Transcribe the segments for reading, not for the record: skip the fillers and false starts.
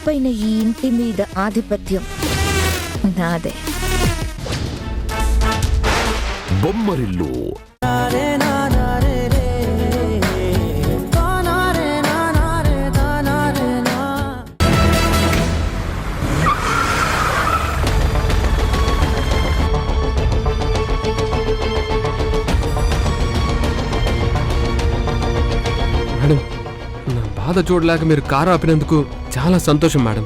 పైన ఈ ఇంటి మీద ఆధిపత్యం నాదే. బొమ్మరిల్లు మేడం, నా బాధ చూడలేక మీరు కారు ఆపినందుకు చాలా సంతోషం మేడం.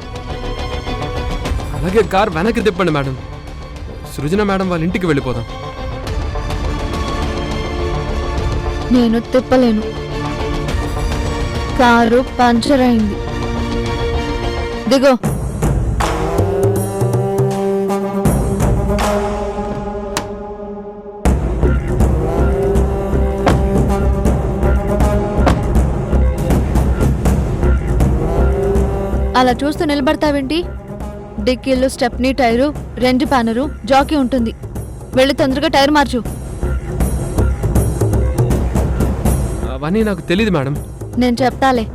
అలాగే కారు వెనక్కి తిప్పండి మేడం. సృజన మేడం వాళ్ళ ఇంటికి వెళ్ళిపోదాం. నేను తిప్పలేను. కారు పంచర్ అయింది. దిగో. అలా చూస్తూ నిలబడతావేంటి? డిక్కీలు, స్టెప్నీ టైరు, రెంజ్ ప్యానరు, జాకీ ఉంటుంది. వెళ్ళి తొందరగా టైర్ మార్చు. అవన్నీ నాకు తెలియదు మేడం. నేను చెప్తాలే.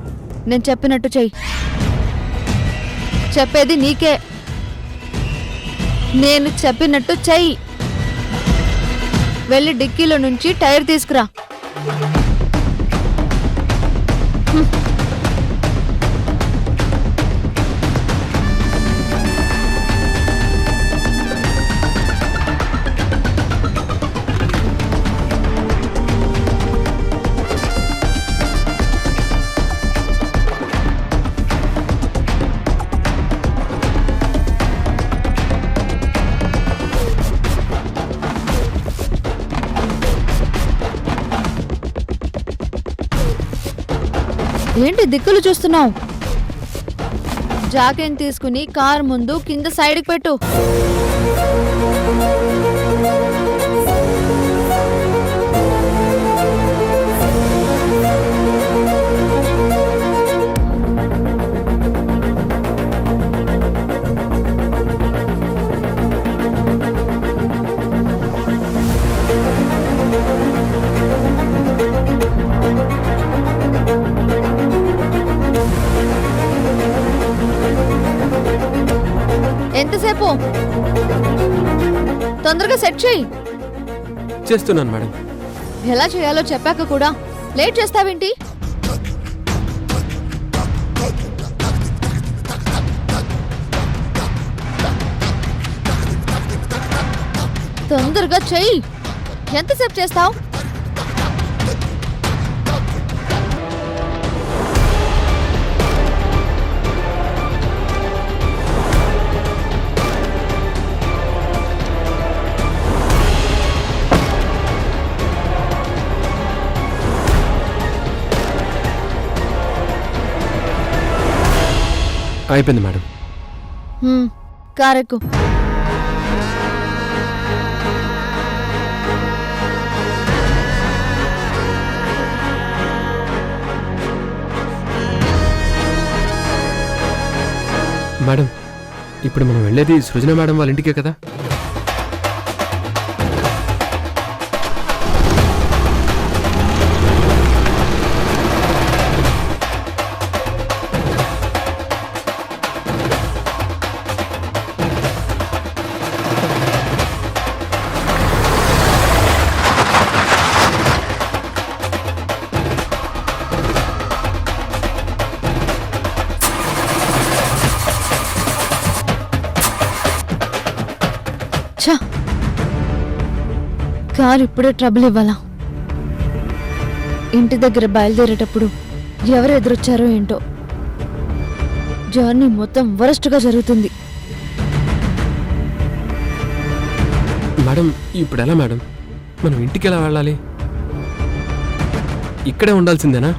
నేను చెప్పినట్టు చెయ్యి. చెప్పేది నీకే. నేను చెప్పినట్టు చెయ్యి. వెళ్ళి డిక్కీలో నుంచి టైర్ తీసుకురా. ఏంటి దిక్కులు చూస్తున్నావు? జాకెట్ తీసుకుని కార్ ముందు కింద సైడ్కి పెట్టు. ఎంతసేపు? తొందరగా సెట్ చేయి. చేస్తున్నాను మేడం. ఎలా చేయాలో చెప్పాక కూడా లేట్ చేస్తావేంటి? తొందరగా చెయ్యి. ఎంతసేపు చేస్తావు? అయిపోయింది మేడం. కారెక్కు. మేడం, ఇప్పుడు మనం వెళ్ళేది సృజన మేడం వాళ్ళ ఇంటికే కదా? కారు ఇప్పుడే ట్రబుల్ ఇవ్వాలా? ఇంటి దగ్గర బయలుదేరేటప్పుడు ఎవరు ఎదురొచ్చారో ఏంటో. జర్నీ మొత్తం వరస్ట్గా జరుగుతుంది. మేడం, ఇప్పుడు ఎలా మేడం? మనం ఇంటికి ఎలా వెళ్ళాలి? ఇక్కడే ఉండాల్సిందేనా?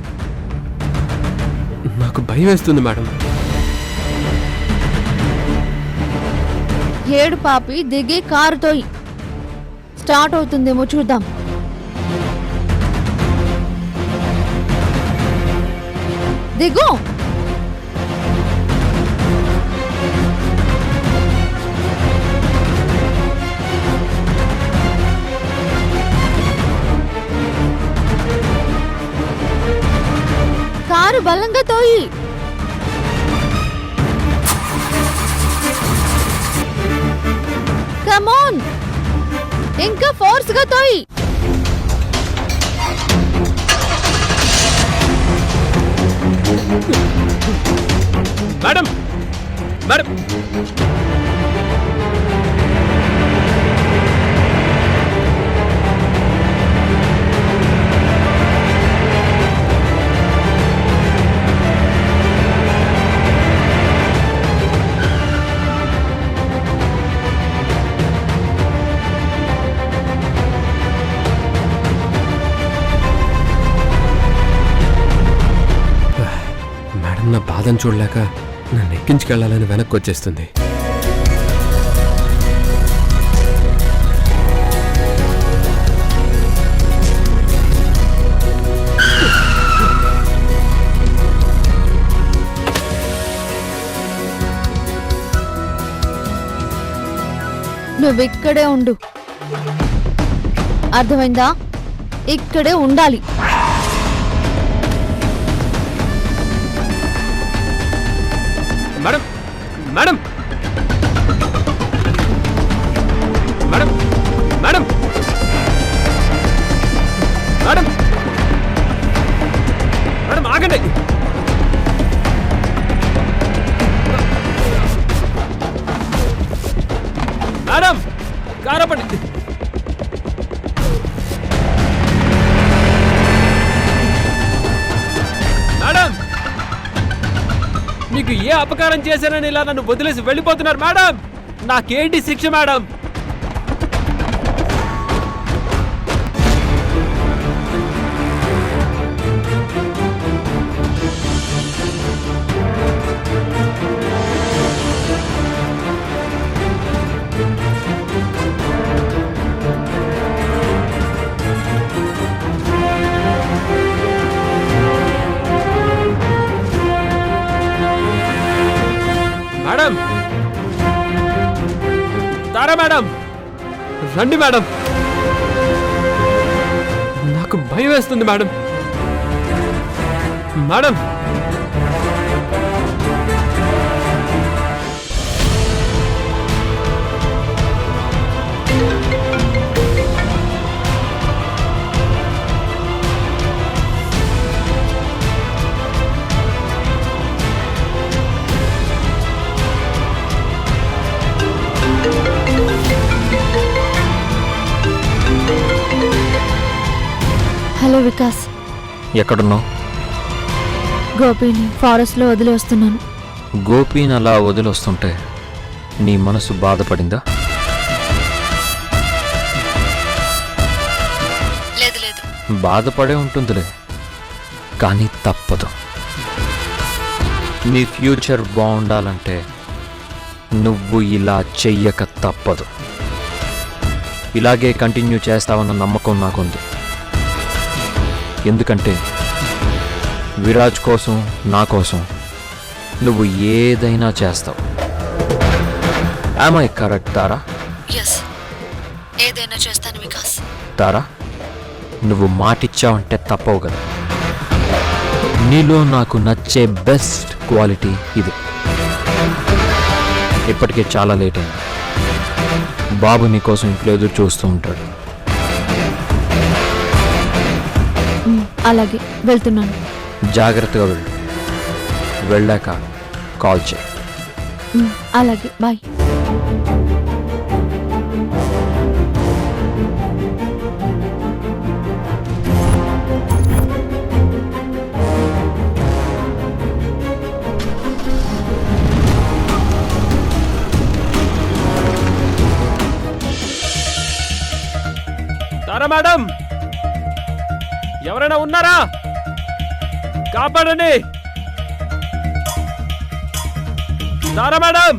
నాకు భయం వేస్తుంది మేడం. ఏడు పాపి దిగి కారుతో స్టార్ట్ అవుతుందేమో చూద్దాం. దిగు. కారు బలంగా తోయి. కమోన్, ఇంకా ఫోర్స్ గా తోయి. మేడం మేడం మేడం నా బాధను చూడలేక నన్ను ఎక్కించుకెళ్ళాలని వెనక్కి వచ్చేస్తుంది. నువ్వు ఇక్కడే ఉండు, అర్థమైందా? ఇక్కడే ఉండాలి. Madam madam madam madam madam madam ఆగండి. మేడం కారపండి. మేడం మీకు ఏ అపకారం చేశానని ఇలా నన్ను వదిలేసి వెళ్ళిపోతున్నారు మేడం? నాకేంటి శిక్ష మేడం? మేడం తారా మేడం రండి మేడం. నాకు భయం వేస్తుంది మేడం. మేడం హలో వికాస్, ఎక్కడున్నావు? గోపిని ఫారెస్ట్ లో వదిలి వస్తున్నాను. గోపీని అలా వదిలొస్తుంటే నీ మనసు బాధపడిందా? లేదు లేదు, బాధపడే ఉంటుందిలే, కానీ తప్పదు. నీ ఫ్యూచర్ బాగుండాలంటే నువ్వు ఇలా చెయ్యక తప్పదు. ఇలాగే కంటిన్యూ చేస్తావన్న నమ్మకం నాకుంది. ఎందుకంటే విరాజ్ కోసం, నా కోసం నువ్వు ఏదైనా చేస్తావు. యామ్ ఐ కరెక్ట్ తారా? ఏదైనా చేస్తాను వికాస్. తారా, నువ్వు మాటిచ్చావంటే తప్పవు కదా. నీలో నాకు నచ్చే బెస్ట్ క్వాలిటీ ఇది. ఇప్పటికే చాలా లేట్ అయింది. బాబు నీకోసం ఇంట్లో ఎదురు చూస్తూ ఉంటాడు. అలాగే వెళ్తున్నాను. జాగ్రత్తగా వెళ్ళు. వెళ్ళాక కాల్ చేయి. అలాగే, బాయ్. తారా మేడం, ఎవరైనా ఉన్నారా? కాపాడండి. తారా మేడం,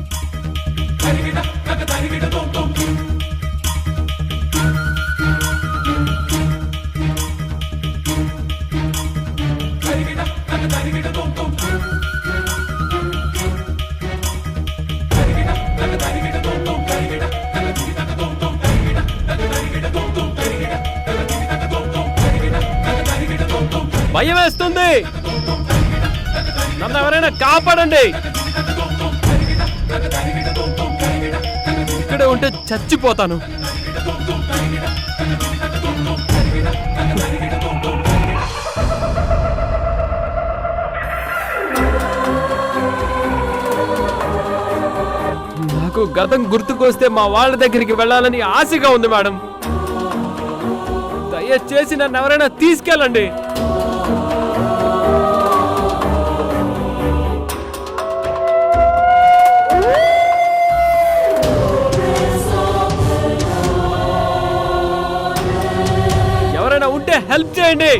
భయం వేస్తుంది. నన్ను ఎవరైనా కాపాడండి. ఇక్కడే ఉంటే చచ్చిపోతాను. నాకు గతం గుర్తుకొస్తే మా వాళ్ళ దగ్గరికి వెళ్ళాలని ఆశగా ఉంది మేడం. దయచేసి నన్ను ఎవరైనా తీసుకెళ్ళండి. ఎవరైనా ఉంటే హెల్ప్ చేయండి.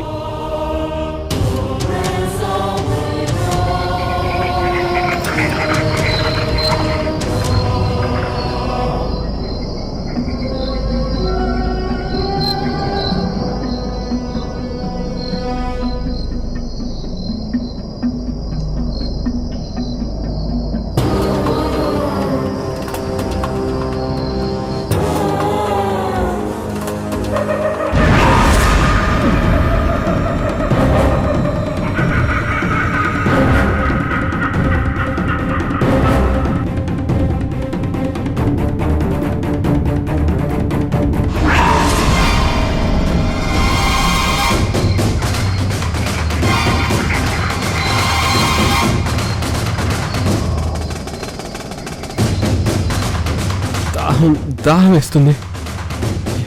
దాహం వేస్తుంది.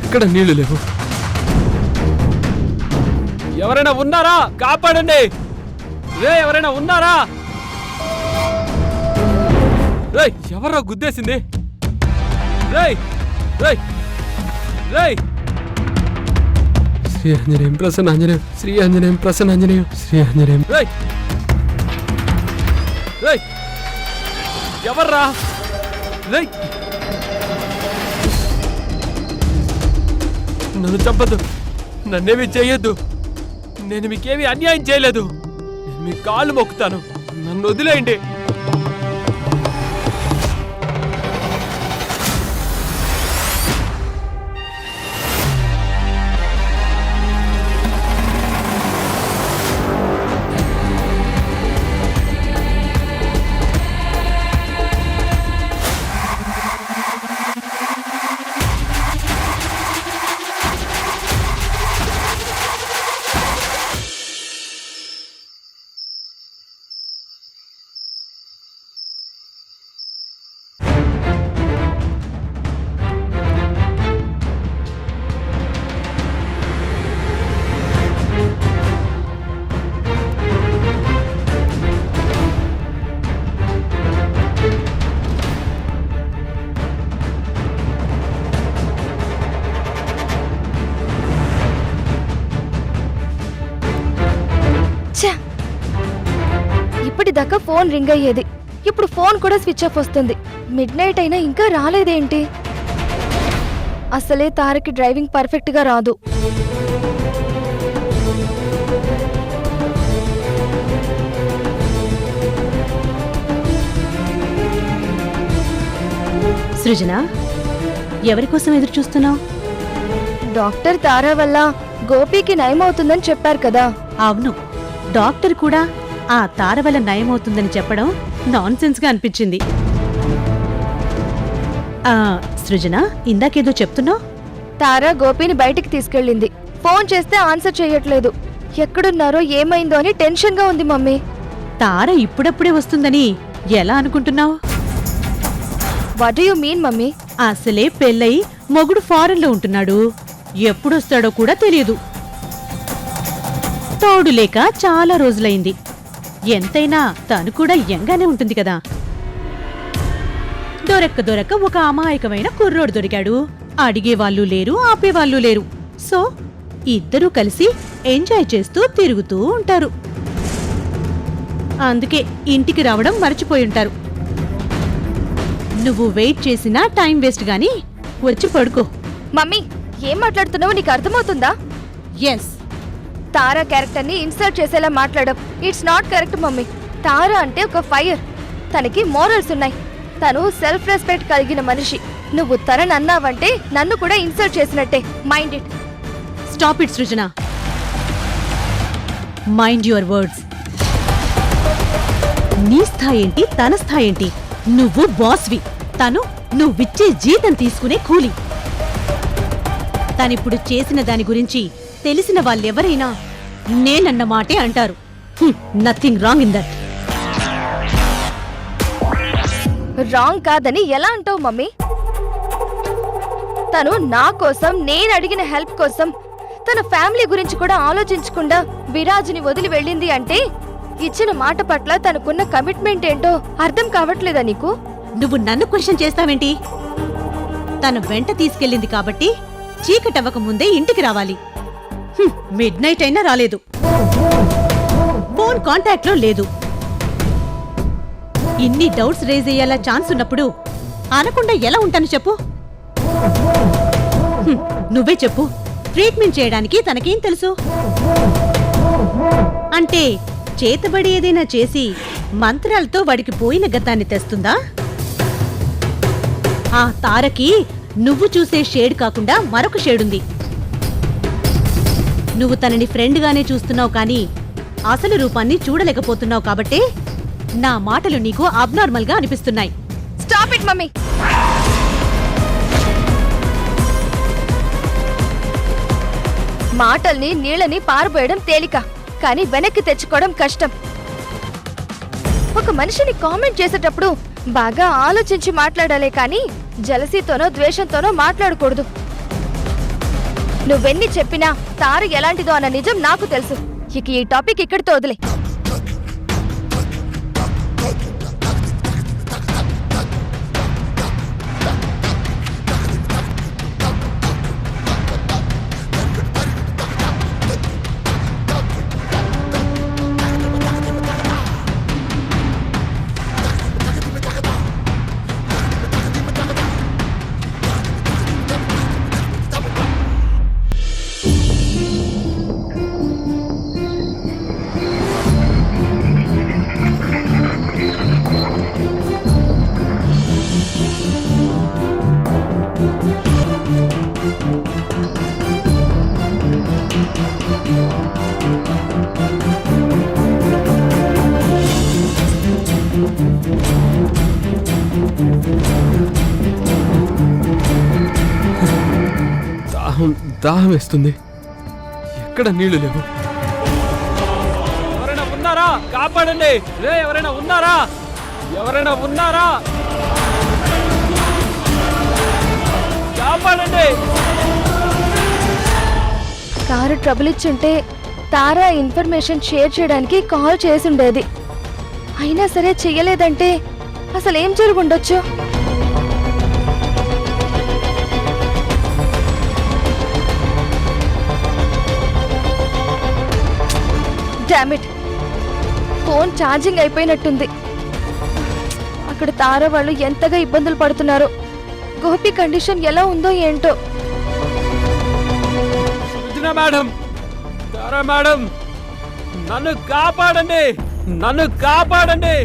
ఎక్కడ నీళ్లు లేవు. ఎవరైనా ఉన్నారా? కాపాడండి. ఎవరైనా ఉన్నారా? ఎవరో గుద్దేసింది. శ్రీ ఆంజనేయం ప్రసన్న ఆంజనేయం, శ్రీ ఆంజనేయం ప్రసన్న ఆంజనేయం, శ్రీ ఆంజనేయం. ఎవర్రా? నన్ను చంపద్దు, నన్నేమి చేయొద్దు. నేను మీకేమీ అన్యాయం చేయలేదు. నేను మీ కాళ్ళు మొక్కుతాను, నన్ను వదిలేయండి. ఇప్పటిదాకా ఫోన్ రింగ్ అయ్యేది, ఇప్పుడు ఫోన్ కూడా స్విచ్ ఆఫ్ వస్తుంది. మిడ్ నైట్ అయినా ఇంకా రాలేదేంటి? అసలే తారకి డ్రైవింగ్ పర్ఫెక్ట్ గా రాదు. సృజన, ఎవరి కోసం ఎదురు చూస్తున్నావు? డాక్టర్ తారా వల్ల గోపికి నయమవుతుందని చెప్పారు కదా. అవును, డాక్టర్ కూడా ఆ తార వల్ల నయమవుతుందని చెప్పడం నాన్ సెన్స్ గా అనిపించింది. సృజన, ఇందాకేదో చెప్తున్నావు. తారా గోపిని బయటికి తీసుకెళ్ళింది. ఫోన్ చేస్తే ఆన్సర్ చేయట్లేదు. ఎక్కడున్నారో ఏమైందో అని టెన్షన్ గా ఉంది మమ్మీ. తార ఇప్పుడప్పుడే వస్తుందని ఎలా అనుకుంటున్నావు? What do you mean mummy? అసలే పెళ్ళై మొగుడు ఫారెన్ లో ఉంటున్నాడు. ఎప్పుడొస్తాడో కూడా తెలియదు. తోడు లేక చాలా రోజులైంది. ఎంతైనా తను కూడా యంగానే ఉంటుంది కదా. దొరక్క ఒక అమాయకమైన కుర్రోడు దొరికాడు. అడిగేవాళ్ళు లేరు, ఆపేవాళ్ళు లేరు. సో ఇద్దరూ కలిసి ఎంజాయ్ చేస్తూ తిరుగుతూ ఉంటారు. అందుకే ఇంటికి రావడం మర్చిపోయి ఉంటారు. నువ్వు వెయిట్ చేసినా టైం వేస్ట్ గాని వచ్చి పడుకో. మమ్మీ, ఏం మాట్లాడుతున్నావో నీకు అర్థమవుతుందా? ఎస్, తారా క్యారెక్టర్ ని ఇన్సర్ట్ చేసేలా మాట్లాడడం ఇట్స్ నాట్ కరెక్ట్ మమ్మీ. తారా అంటే ఒక ఫైర్. తనకి మోరల్స్ ఉన్నాయి. తను సెల్ఫ్ రెస్పెక్ట్ కలిగిన మనిషి. నువ్వు తనని అన్నావంటే నన్ను కూడా ఇన్సర్ట్ చేసినట్టే. Mind it. Stop it Srujana. Mind your words. నీ స్థాయి ఏంటి, తన స్థాయి ఏంటి? నువ్వు బాస్వి, తను నువ్విచ్చే జీతం తీసుకునే కూలి. తనిప్పుడు చేసిన దాని గురించి తెలిసిన వాళ్ళెవరైనా నేనన్న మాటే అంటారు. Nothing wrong in that. Wrong కాదని ఎలా అంటావు మమ్మీ? తను నా కోసం, నేను అడిగిన హెల్ప్ కోసం తన ఫ్యామిలీ గురించి కూడా ఆలోచించకుండా విరాజ్ని వదిలి వెళ్ళింది అంటే ఇచ్చిన మాట పట్ల తనకున్న కమిట్మెంట్ ఏంటో అర్థం కావట్లేదా నీకు? నువ్వు నన్ను క్వశ్చన్ చేస్తావేంటి? తను వెంట తీసుకెళ్ళింది కాబట్టి చీకటవ్వక ముందే ఇంటికి రావాలి. మిడ్ నైట్ అయినా రాలేదు. ఫోన్ కాంటాక్ట్ లో లేదు. ఇన్ని డౌట్స్ రేజ్ అయ్యేలా ఛాన్స్ ఉన్నప్పుడు అనకుండా ఎలా ఉంటాను చెప్పు? నువ్వే చెప్పు. ట్రీట్మెంట్ చేయడానికి తనకేం తెలుసు? అంటే చేతబడి ఏదైనా చేసి మంత్రాలతో వాడికి పోయిన గతాన్ని తెస్తుందా? ఆ తారకి నువ్వు చూసే షేడ్ కాకుండా మరొక షేడుంది. నువ్వు తనని ఫ్రెండ్గానే చూస్తున్నావు కానీ అసలు రూపాన్ని చూడలేకపోతున్నావు కాబట్టే నా మాటలు నీకు అబ్నార్మల్ గా అనిపిస్తున్నాయి. Stop it mummy. మాటల్ని నీళ్ళని పారబోయడం తేలిక, కానీ వెనక్కి తెచ్చుకోవడం కష్టం. ఒక మనిషిని కామెంట్ చేసేటప్పుడు బాగా ఆలోచించి మాట్లాడాలే కానీ జలసీతోనో ద్వేషంతోనో మాట్లాడకూడదు. నువ్వెన్ని చెప్పినా తార ఎలాంటిదో అన్న నిజం నాకు తెలుసు. ఇక ఈ టాపిక్ ఇక్కడితో వదిలే. దాహం వేస్తుంది. ఎక్కడ నీళ్లు లేవు. ఎవరైనా ఉన్నారా? కాపాడండి. ఎవరైనా ఉన్నారా? ఎవరైనా ఉన్నారా? కాపాడండి. కారు ట్రబుల్ ఇచ్చుంటే తారా ఇన్ఫర్మేషన్ షేర్ చేయడానికి కాల్ చేసుండేది. అయినా సరే చెయ్యలేదంటే అసలు ఏం జరుగుండొచ్చు? డామిట్, ఫోన్ ఛార్జింగ్ అయిపోయినట్టుంది. అక్కడ తార వాళ్ళు ఎంతగా ఇబ్బందులు పడుతున్నారో, గోపి కండిషన్ ఎలా ఉందో ఏంటో. మేడం, తారా మేడం, నన్ను కాపాడండి, నన్ను కాపాడండి.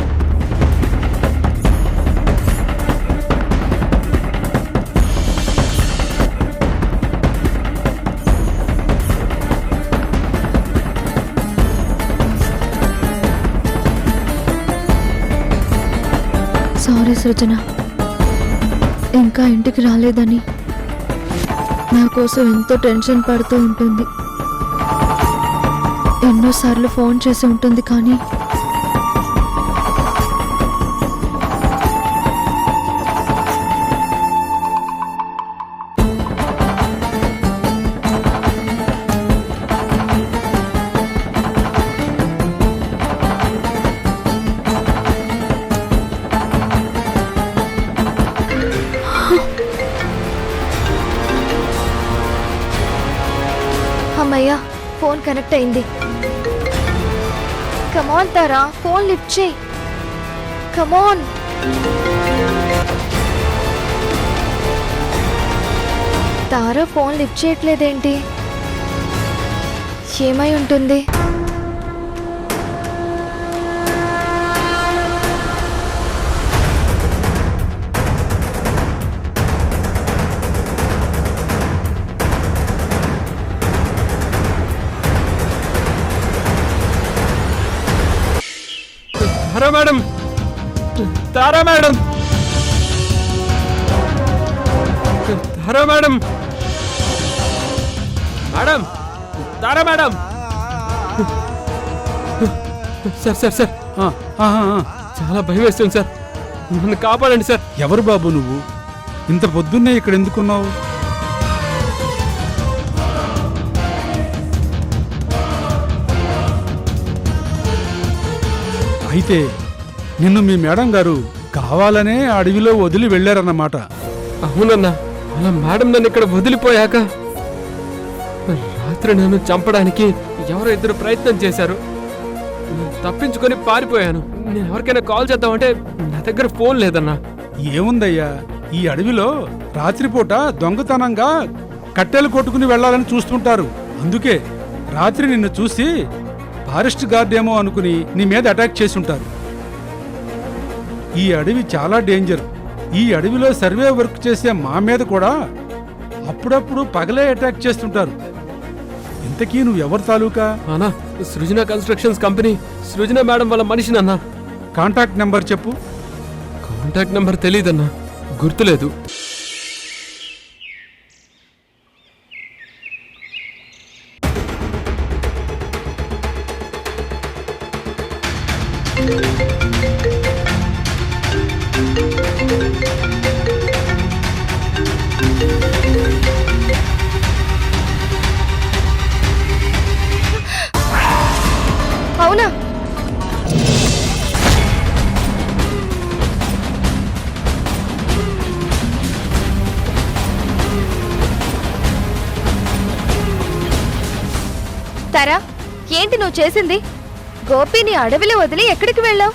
సారీ సృజన, ఇంకా ఇంటికి రాలేదని నా కోసం ఎంతో టెన్షన్ పడుతూ ఉంటుంది. ఎన్నోసార్లు ఫోన్ చేసి ఉంటుంది కానీ అమ్మయ్యా, ఫోన్ కనెక్ట్ అయింది. కమాన్ తారా, ఫోన్ లిఫ్ట్ చేయి. కమాన్. తారా ఫోన్ లిఫ్ట్ చేయట్లేదేంటి? ఏమై ఉంటుంది? తారా మేడం, తారా మేడం, తారా మేడం, మేడం, తారా మేడం. సార్ సార్ సార్, చాలా భయం వేస్తుంది సార్, నన్ను కాపాడండి సార్. ఎవరు బాబు నువ్వు? ఇంత పొద్దున్నే ఇక్కడ ఎందుకున్నావు? అయితే నిన్ను మీ మేడం గారు కావాలనే అడవిలో వదిలి వెళ్ళారన్నమాట. అవునన్నా, అలా మేడం నన్ను ఇక్కడ వదిలిపోయాక రాత్రి నన్ను చంపడానికి ఎవరో ఇద్దరు ప్రయత్నం చేశారు. నేను తప్పించుకొని పారిపోయాను. నేను ఎవరికైనా కాల్ చేద్దామంటే నా దగ్గర ఫోన్ లేదన్నా. ఏముందయ్యా, ఈ అడవిలో రాత్రిపూట దొంగతనంగా కట్టెలు కొట్టుకుని వెళ్ళాలని చూస్తుంటారు. అందుకే రాత్రి నిన్ను చూసి ఫారెస్ట్ గార్డ్ ఏమో అనుకుని నీ మీద అటాక్ చేసుంటారు. ఈ అడవి చాలా డేంజర్. ఈ అడవిలో సర్వే వర్క్ చేసే మా మీద కూడా అప్పుడప్పుడు పగలే అటాక్ చేస్తుంటారు. ఇంతకీ నువ్వు ఎవరి తాలూకా? అన్నా, సృజన కన్స్ట్రక్షన్స్ కంపెనీ సృజన మేడం వాళ్ళ మనిషినన్నా. కాంటాక్ట్ నెంబర్ చెప్పు. కాంటాక్ట్ నెంబర్ తెలీదన్నా, గుర్తులేదు. అవునా? తారా, ఏంటి నువ్వు చేసింది? గోపిని అడవిలో వదిలి ఎక్కడికి వెళ్ళావు?